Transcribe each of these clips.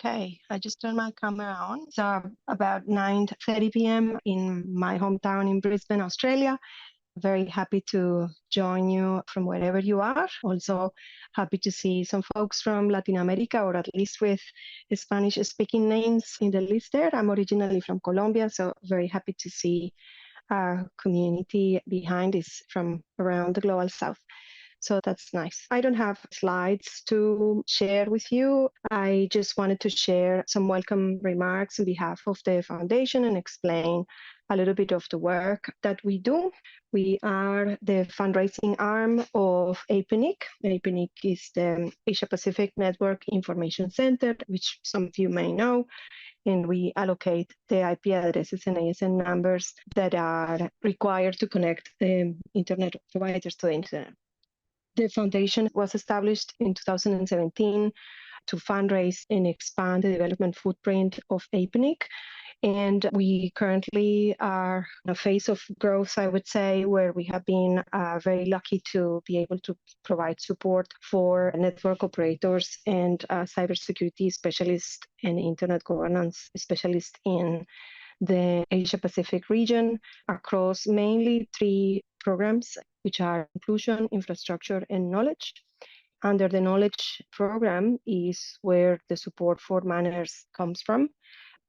Okay, I just turned my camera on. It's about 9:30 p.m. in my hometown in Brisbane, Australia. Very happy to join you from wherever you are. Also happy to see some folks from Latin America, or at least with Spanish-speaking names in the list there. I'm originally from Colombia, so very happy to see our community behind is from around the global south. So that's nice. I don't have slides to share with you. I just wanted to share some welcome remarks on behalf of the foundation and explain a little bit of the work that we do. We are the fundraising arm of APNIC. APNIC is the Asia Pacific Network Information Center, which some of you may know. And we allocate the IP addresses and ASN numbers that are required to connect internet providers to the internet. The foundation was established in 2017 to fundraise and expand the development footprint of APNIC. And we currently are in a phase of growth, I would say, where we have been very lucky to be able to provide support for network operators and cybersecurity specialists and internet governance specialists in the Asia Pacific region across mainly three programs, which are inclusion, infrastructure, and knowledge. Under the knowledge program is where the support for manners comes from.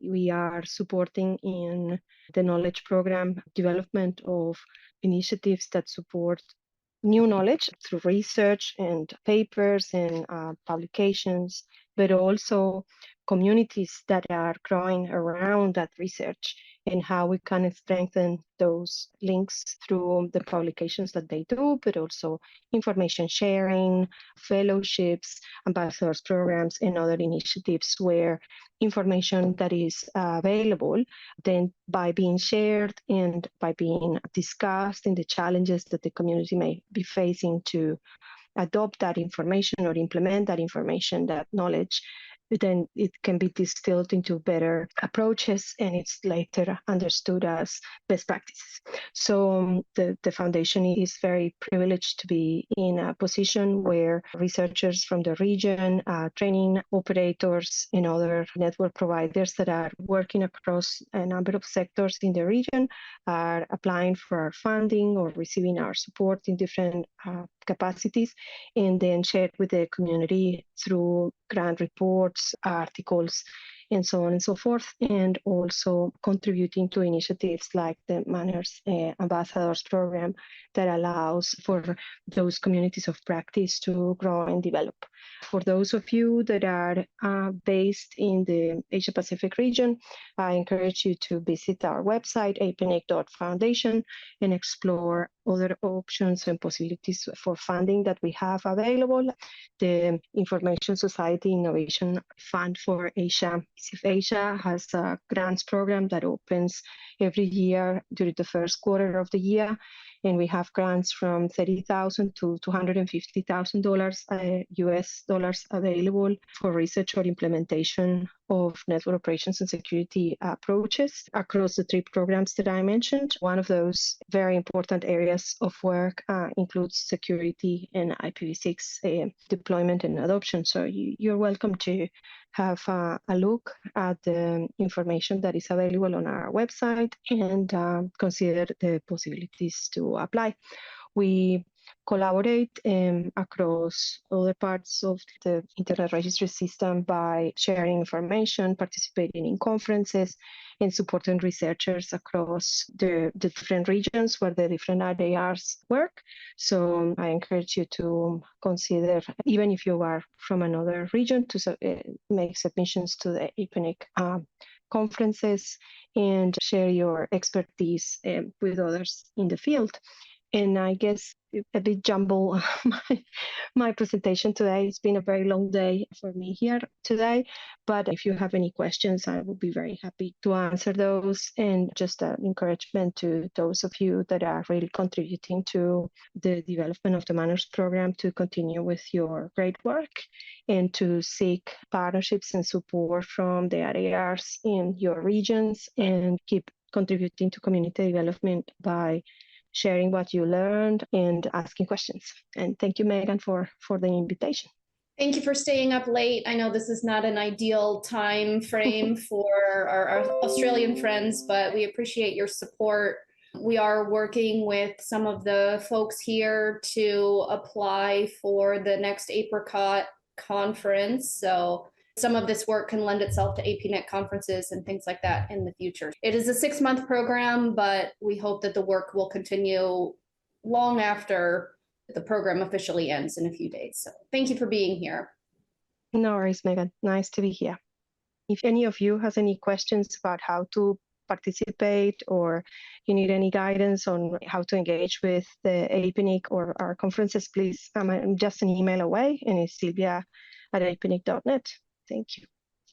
We are supporting in the knowledge program development of initiatives that support new knowledge through research and papers and publications, but also communities that are growing around that research and how we can strengthen those links through the publications that they do, but also information sharing, fellowships, ambassadors programs, and other initiatives where information that is available, then by being shared and by being discussed in the challenges that the community may be facing to adopt that information or implement that information, that knowledge, then it can be distilled into better approaches and it's later understood as best practices. So the foundation is very privileged to be in a position where researchers from the region, training operators and other network providers that are working across a number of sectors in the region are applying for our funding or receiving our support in different capacities, and then shared with the community through grant reports, articles, and so on and so forth, and also contributing to initiatives like the Manners Ambassadors Program that allows for those communities of practice to grow and develop. For those of you that are based in the Asia Pacific region, I encourage you to visit our website, apnic.foundation, and explore other options and possibilities for funding that we have available. The Information Society Innovation Fund for Asia has a grants program that opens every year during the first quarter of the year, and we have grants from $30,000 to $250,000 US dollars available for research or implementation of network operations and security approaches across the three programs that I mentioned. One of those very important areas of work includes security and IPv6 deployment and adoption. So you're welcome to have a look at the information that is available on our website and consider the possibilities to apply. We collaborate across other parts of the Internet Registry System by sharing information, participating in conferences, and supporting researchers across the different regions where the different RARs work. So I encourage you to consider, even if you are from another region, to make submissions to the APNIC conferences and share your expertise with others in the field. And I guess a bit jumble my presentation today. It's been a very long day for me here today, but if you have any questions, I will be very happy to answer those. And just an encouragement to those of you that are really contributing to the development of the Manners program to continue with your great work and to seek partnerships and support from the RARs in your regions and keep contributing to community development by sharing what you learned and asking questions. And thank you, Megan, for the invitation. Thank you for staying up late. I know this is not an ideal time frame for our Australian friends, but we appreciate your support. We are working with some of the folks here to apply for the next Apricot conference. So some of this work can lend itself to APNet conferences and things like that in the future. It is a 6-month program, but we hope that the work will continue long after the program officially ends in a few days. So thank you for being here. No worries, Megan. Nice to be here. If any of you has any questions about how to participate, or you need any guidance on how to engage with the APNIC or our conferences, please, I'm just an email away, and it's Sylvia at apnic.net. Thank you.